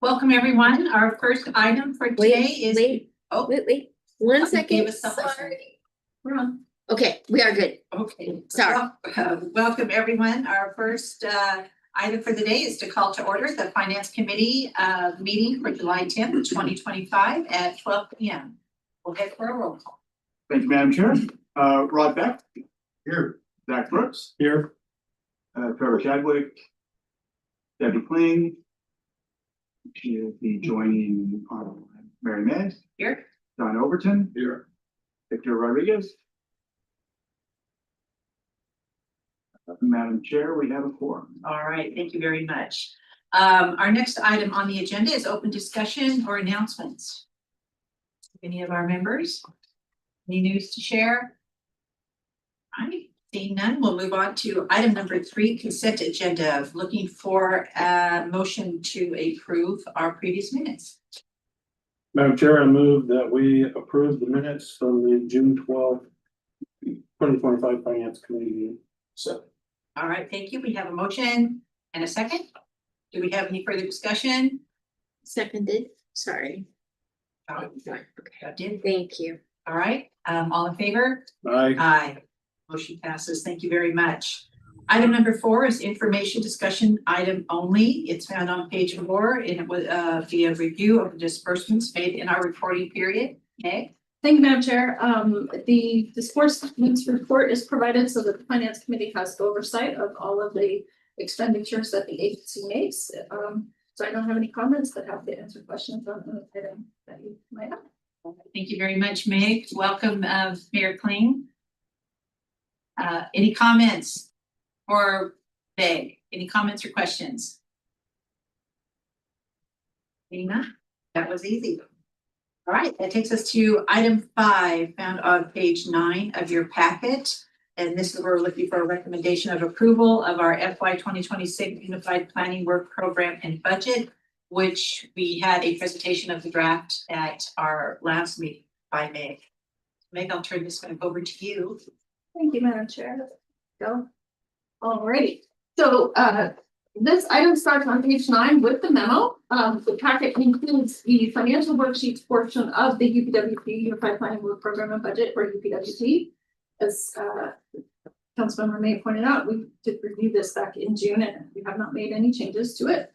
Welcome, everyone. Our first item for today is. Wait, 1 second. Give us the Sorry. We're on. Okay, we are good. Okay. Sorry. Welcome, everyone. Our first item for the day is to call to order the Finance Committee meeting for July 10th, 2025 at 12 p.m. We'll head for a roll call. Thank you, Madam Chair. Rod Beck. Here. Zach Brooks. Here. Trevor Chadwick. Debbie Kling. She'll be joining Mary May. Here. Don Overton. Here. Victor Rodriguez. Madam Chair, we have a quorum. All right, thank you very much. Our next item on the agenda is open discussion or announcements. Any of our members? Any news to share? All right, seeing none, we'll move on to item number 3, consent agenda. Looking for a motion to approve our previous minutes. Madam Chair, I move that we approve the minutes from the June 12th, 2025 Finance Committee meeting. So. All right, thank you. We have a motion and a second. Do we have any further discussion? Seconded. Sorry. Okay. Thank you. All right, all in favor? Aye. Aye. Motion passes. Thank you very much. Item number 4 is information discussion item only. It's found on page 4 and it was via review of the disbursements made in our reporting period. Okay. Thank you, Madam Chair. The disbursements report is provided so that the Finance Committee has oversight of all of the expenditures that the agency makes. So I don't have any comments, but happy to answer questions on the item that you might have. Thank you very much, Meg. Welcome, Mayor Kling. Any comments for Meg? Any comments or questions? Nina, that was easy. All right, that takes us to item 5 found on page 9 of your packet. And this is where we're looking for a recommendation of approval of our FY 2026 Unified Planning Work Program and Budget, which we had a presentation of the draft at our last meeting by Meg. Meg, I'll turn this one over to you. Thank you, Madam Chair. Go. Alrighty. So this item starts on page 9 with the memo. The packet includes the financial worksheets portion of the UPWP Unified Planning Work Program and Budget, or UPWP. As Councilmember May pointed out, we did review this back in June and we have not made any changes to it.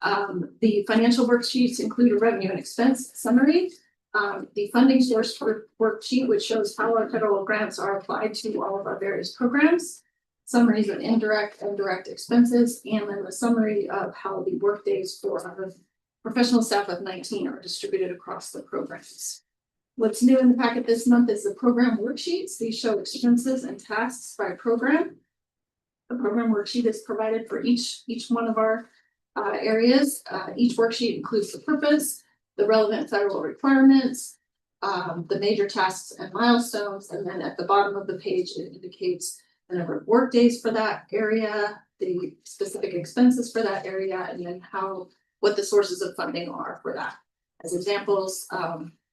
The financial worksheets include a revenue and expense summary. The funding source for worksheet, which shows how our federal grants are applied to all of our various programs, summaries of indirect and direct expenses, and then the summary of how the workdays for our professional staff of 19 are distributed across the programs. What's new in the packet this month is the program worksheets. These show expenses and tasks by program. The program worksheet is provided for each one of our areas. Each worksheet includes the purpose, the relevant federal requirements, the major tasks and milestones, and then at the bottom of the page, it indicates the number of work days for that area, the specific expenses for that area, and then what the sources of funding are for that. As examples,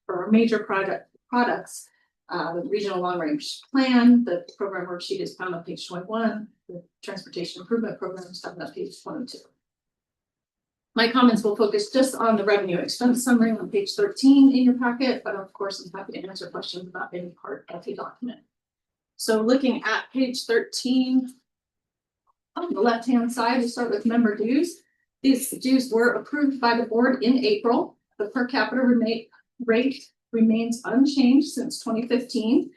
for our major products, the Regional Long Range Plan, the program worksheet is found on page 21, the Transportation Improvement Program is found on page 22. My comments will focus just on the revenue expense summary on page 13 in your packet, but of course, I'm happy to answer questions about any part of the document. So looking at page 13, on the left-hand side, we start with member dues. These dues were approved by the board in April. The per capita rate remains unchanged since 2015.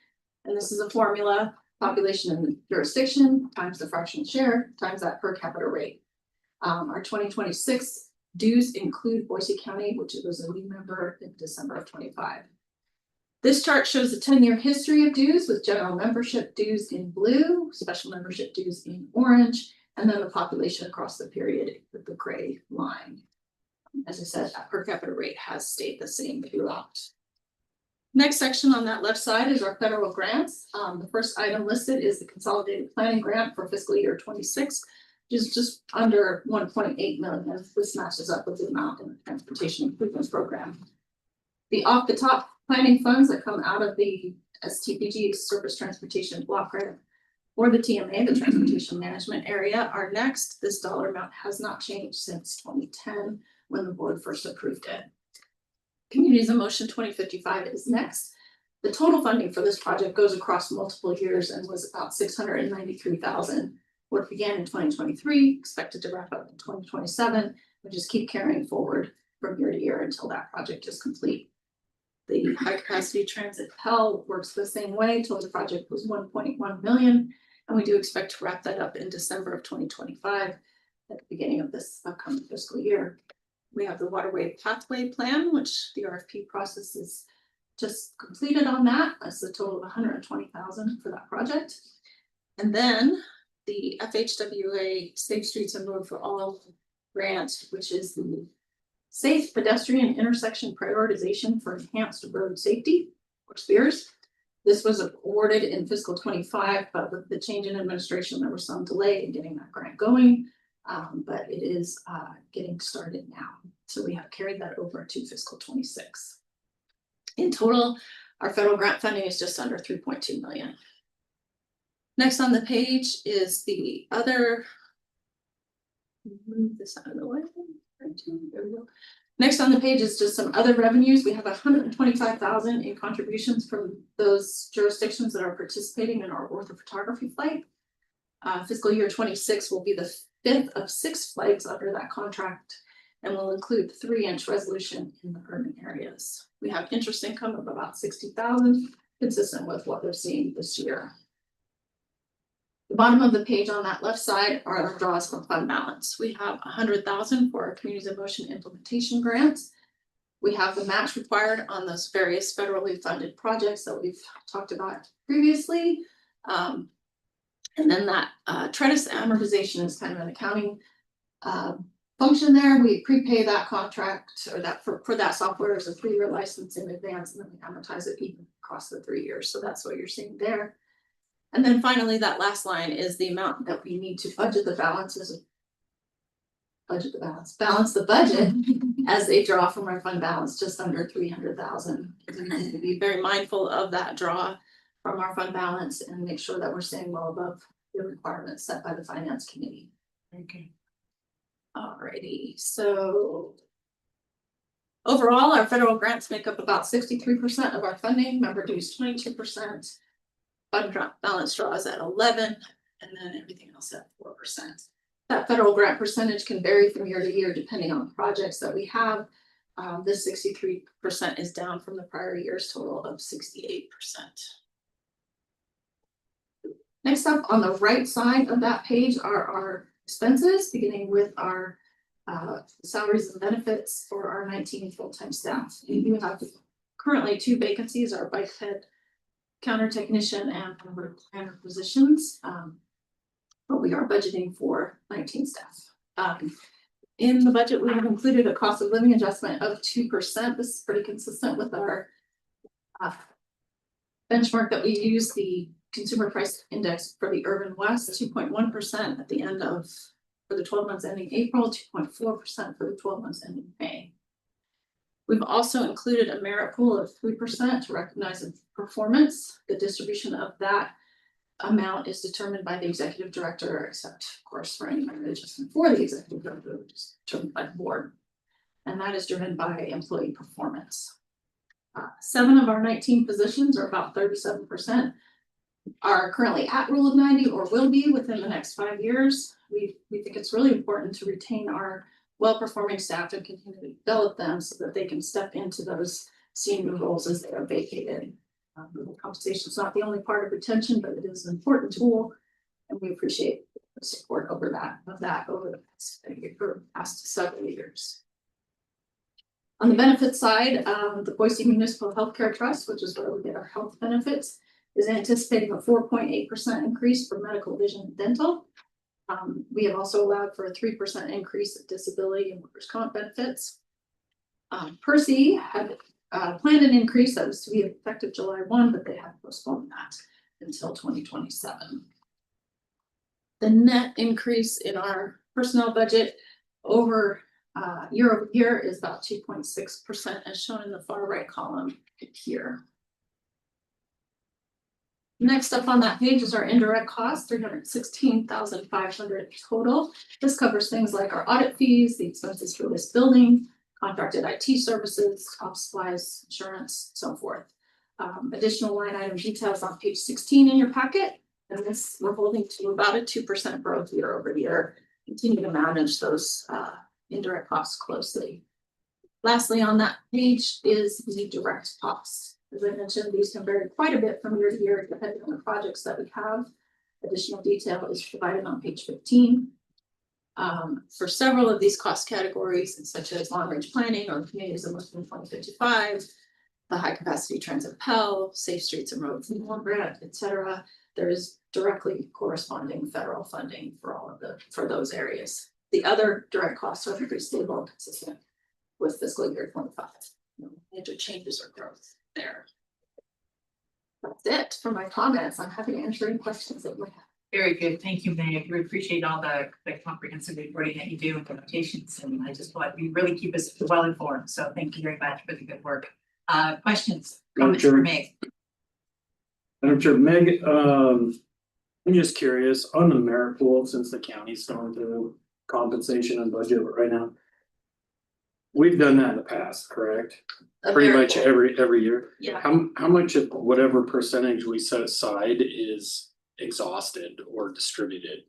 And this is a formula, population and jurisdiction times the fractional share times that per capita rate. Our 2026 dues include Boise County, which was a new member in December of 25. This chart shows the 10-year history of dues with general membership dues in blue, special membership dues in orange, and then the population across the period with the gray line. As I said, that per capita rate has stayed the same throughout. Next section on that left side is our federal grants. The first item listed is the Consolidated Planning Grant for fiscal year 26, which is just under 1.8 million. This matches up with the amount in the Transportation Improvements Program. The off the top planning funds that come out of the STPG Surface Transportation Block Grant or the TMA, the Transportation Management Area, are next. This dollar amount has not changed since 2010. when the board first approved it. Communities in Motion 2055 is next. The total funding for this project goes across multiple years and was about $693,000. Work began in 2023, expected to wrap up in 2027, and just keep carrying forward from year to year until that project is complete. The high capacity transit Pell works the same way. Total project was 1.1 million, and we do expect to wrap that up in December of 2025 at the beginning of this upcoming fiscal year. We have the waterway pathway plan, which the RFP process is just completed on that. That's a total of 120,000 for that project. And then the FHWA Safe Streets and Road for All grant, which is the Safe Pedestrian Intersection Prioritization for Enhanced Road Safety, or SPEARS. This was awarded in fiscal 25, but with the change in administration, there was some delay in getting that grant going. But it is getting started now. So we have carried that over to fiscal 26. In total, our federal grant funding is just under 3.2 million. Next on the page is the other. Move this out of the way. There we go. Next on the page is just some other revenues. We have 125,000 in contributions from those jurisdictions that are participating in our orthophotography flight. Fiscal year 26 will be the 5th of 6 flights under that contract, and will include 3-inch resolution in the urban areas. We have interest income of about 60,000, consistent with what we're seeing this year. The bottom of the page on that left side are our draws from fund balance. We have 100,000 for our Communities in Motion implementation grants. We have the match required on those various federally funded projects that we've talked about previously. And then that TREDIS amortization is kind of an accounting function there. We prepay that contract or that for that software as a 3-year license in advance, and then we amortize it even across the 3 years. So that's what you're seeing there. And then finally, that last line is the amount that we need to budget the balances. Balance the budget as they draw from our fund balance, just under 300,000. We need to be very mindful of that draw from our fund balance and make sure that we're staying well above the requirements set by the finance committee. Okay. Alrighty, so overall, our federal grants make up about 63% of our funding, member dues 22%, fund balance draws at 11%, and then everything else at 4%. That federal grant percentage can vary from year to year depending on the projects that we have. This 63% is down from the prior year's total of 68%. Next up on the right side of that page are our expenses, beginning with our salaries and benefits for our 19 full-time staff. We do have currently 2 vacancies, our bike head counter technician and planner positions. But we are budgeting for 19 staff. In the budget, we have included a cost of living adjustment of 2%. This is pretty consistent with our benchmark that we use, the Consumer Price Index for the Urban West, 2.1% at the end of, for the 12 months ending April, 2.4% for the 12 months ending May. We've also included a merit pool of 3% to recognize performance. The distribution of that amount is determined by the executive director, except of course for any adjustment for the executive director, which is determined by the board. And that is driven by employee performance. 7 of our 19 positions, or about 37%, are currently at Rule of 90 or will be within the next 5 years. We think it's really important to retain our well-performing staff and continue to develop them so that they can step into those senior roles as they are vacated. Compensation is not the only part of retention, but it is an important tool, and we appreciate the support over that over the past several years. On the benefits side, the Boise Municipal Healthcare Trust, which is where we get our health benefits, is anticipating a 4.8% increase for medical, vision, and dental. We have also allowed for a 3% increase in disability and workers' comp benefits. Percy had planned an increase that was to be effective July 1, but they have postponed that until 2027. The net increase in our personnel budget over year over year is about 2.6%, as shown in the far right column here. Next up on that page is our indirect costs, $316,500 total. This covers things like our audit fees, the expenses for this building, contracted IT services, office supplies, insurance, so forth. Additional line item details on page 16 in your packet. And this, we're holding to about a 2% growth year over year. Continue to manage those indirect costs closely. Lastly, on that page is the direct costs. As I mentioned, these can vary quite a bit from year to year depending on the projects that we have. Additional detail is provided on page 15. For several of these cost categories, such as long-range planning or communities of Muslim 2055, the high capacity transit Pell, safe streets and roads and grant, etc., there is directly corresponding federal funding for all of for those areas. The other direct costs are pretty stable and consistent with fiscal year 25. No major changes or growth there. That's it for my comments. I'm happy to answer any questions that you might have. Very good. Thank you, Meg. We appreciate all the comprehensive reporting that you do and notations. And I just thought you really keep us well informed. So thank you very much for the good work. Questions, comments for Meg? Madam Chair, Meg, I'm just curious on the merit pool, since the county's going through compensation and budget right now. We've done that in the past, correct? Pretty much every year. Yeah. How much of whatever percentage we set aside is exhausted or distributed?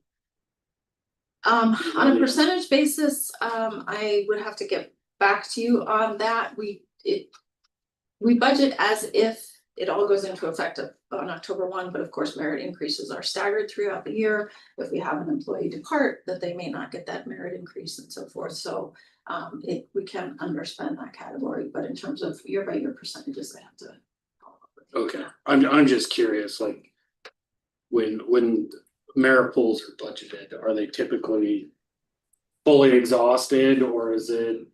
On a percentage basis, I would have to get back to you on that. We budget as if it all goes into effect on October 1, but of course merit increases are staggered throughout the year. If we have an employee depart, that they may not get that merit increase and so forth. So we can underspend that category, but in terms of year by year percentages, I have to. Okay, I'm just curious, like when merit pools are budgeted, are they typically fully exhausted, or is it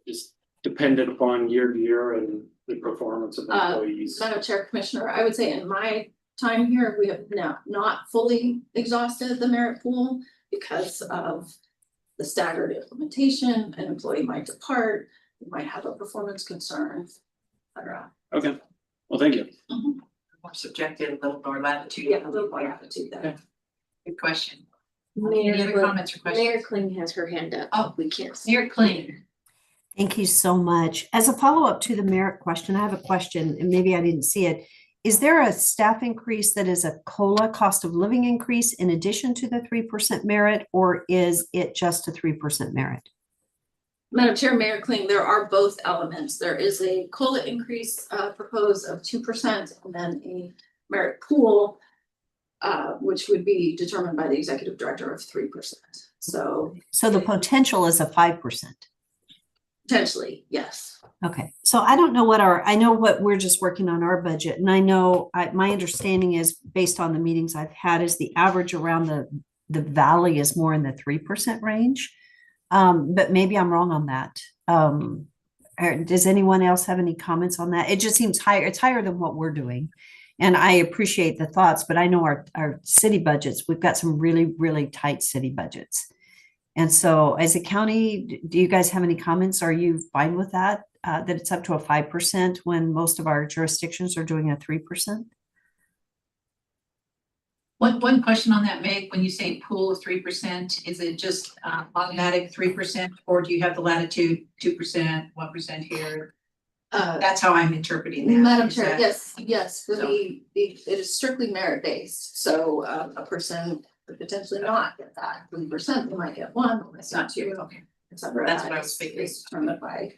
just dependent upon year to year and the performance of employees? Madam Chair, Commissioner, I would say in my time here, we have not fully exhausted the merit pool because of the staggered implementation. An employee might depart, we might have a performance concern, etc. Okay, well, thank you. More subjective, a little more latitude. Yeah, a little more attitude there. Okay. Good question. Mayor, Any other comments or questions? Mayor Kling has her hand up. Oh, we can't. Mayor Kling. Thank you so much. As a follow-up to the merit question, I have a question, and maybe I didn't see it. Is there a staff increase that is a COLA, cost of living increase, in addition to the 3% merit, or is it just a 3% merit? Madam Chair, Mayor Kling, there are both elements. There is a COLA increase proposed of 2% and then a merit pool, which would be determined by the executive director of 3%. So the potential is a 5%. potentially, yes. Okay, so I don't know I know what we're just working on our budget, and I know my understanding is based on the meetings I've had is the average around the valley is more in the 3% range. But maybe I'm wrong on that. Does anyone else have any comments on that? It just seems higher. It's higher than what we're doing. And I appreciate the thoughts, but I know our city budgets, we've got some really, really tight city budgets. And so as a county, do you guys have any comments? Are you fine with that? That it's up to a 5% when most of our jurisdictions are doing a 3%? One question on that, Meg, when you say pool of 3%, is it just automatic 3%, or do you have the latitude 2%, 1% here? That's how I'm interpreting that. Madam Is Chair, that- yes, for it is strictly merit based. So a person could potentially not get that 3%, they might get 1, It's not 2, okay. etc. That's what I was thinking. It's determined by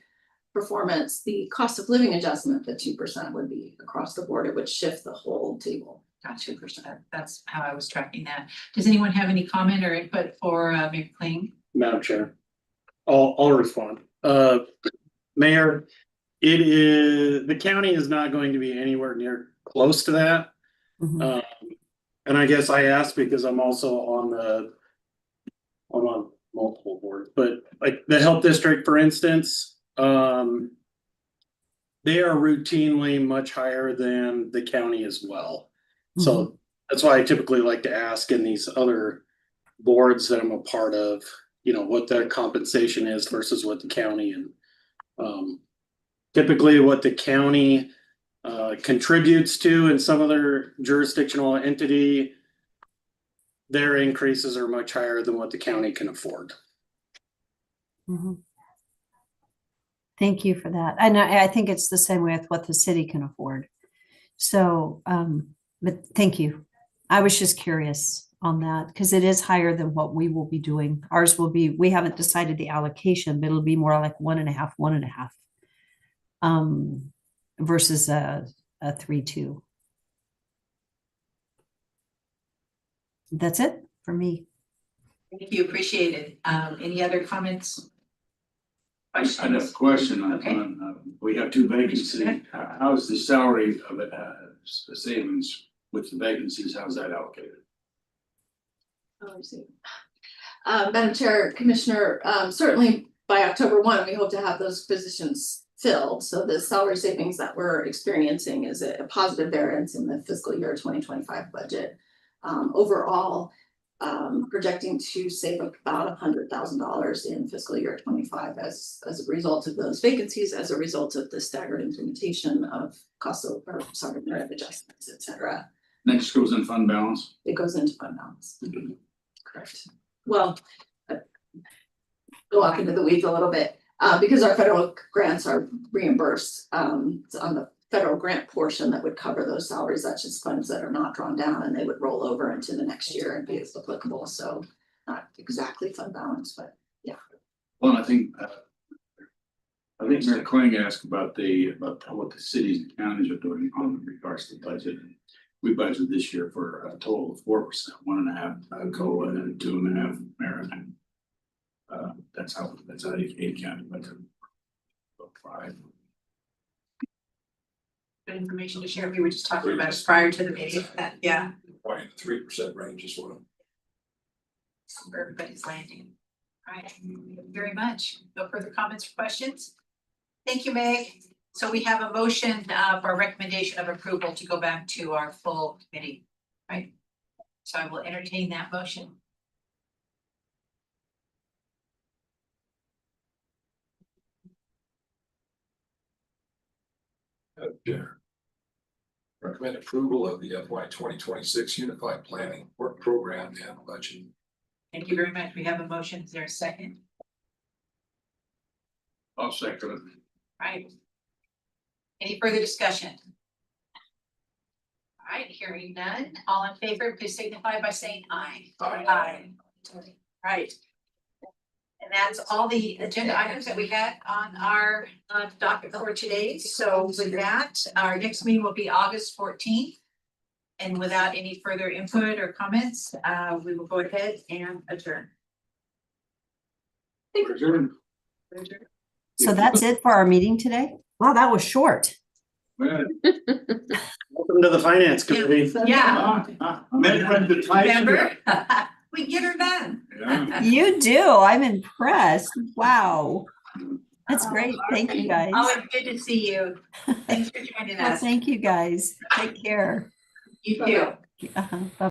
performance. The cost of living adjustment, the 2% would be across the board. It would shift the whole table. Got 2%. That's how I was tracking that. Does anyone have any comment or input for Mayor Kling? Madam Chair, I'll respond. Mayor, the county is not going to be anywhere near close to that. Mhm. And I guess I asked because I'm also on multiple boards, but like the health district, for instance, they are routinely much higher than the county as well. So that's why I typically like to ask in these other boards that I'm a part of, what their compensation is versus what the county, and typically what the county contributes to in some other jurisdictional entity, their increases are much higher than what the county can afford. Mhm. Thank you for that. And I think it's the same way with what the city can afford. So, but thank you. I was just curious on that because it is higher than what we will be doing. Ours will be, we haven't decided the allocation, but it'll be more like 1.5, 1.5. Versus a 3.2. That's it for me. Thank you, appreciate it. Any other comments? I had a question on, Okay. We have two vacancies. How's the salary of it, savings with the vacancies, how's that allocated? Oh, I see. Madam Chair, Commissioner, certainly by October 1, we hope to have those positions filled. So the salary savings that we're experiencing is a positive variance in the fiscal year 2025 budget. Overall, projecting to save about $100,000 in fiscal year 25 as a result of those vacancies, as a result of the staggered implementation of merit adjustments, et cetera. Next goes in fund balance. It goes into fund balance. Correct. Well, go off into the weeds a little bit, because our federal grants are reimbursed, on the federal grant portion that would cover those salaries. That's just funds that are not drawn down and they would roll over into the next year and be as applicable. So not exactly fund balance, but yeah. Well, I think Mayor Kling asked about what the cities and counties are doing on regards to the budget. We budgeted this year for a total of 4%, 1.5 COLA and 2.5 merit. That's how the county budget. 5. Good information to share. We were just talking about it prior to the meeting. Yeah, Probably in the 3% range is what I'm. where everybody's landing. All right, thank you very much. No further comments or questions? Thank you, Meg. So we have a motion for a recommendation of approval to go back to our full committee, right? So I will entertain that motion. Chair. Recommend approval of the FY 2026 Unified Planning Work Program and Budget. Thank you very much. We have a motion. Is there a second? I'll second it. All right. Any further discussion? All right, hearing none. All in favor, please signify by saying aye. Aye. All right. And that's all the agenda items that we had on our docket for today. So with that, our next meeting will be August 14th. And without any further input or comments, we will go ahead and adjourn. So that's it for our meeting today? Wow, that was short. Well, Welcome to the finance committee. Yeah. Amendment to Tyson. Remember? We get her done. Yeah. You do. I'm impressed. Wow. That's great. Thank you, guys. Always good to see you. Thanks for joining Well, us. thank you, guys. Take care. You too. Uh-huh. Bye.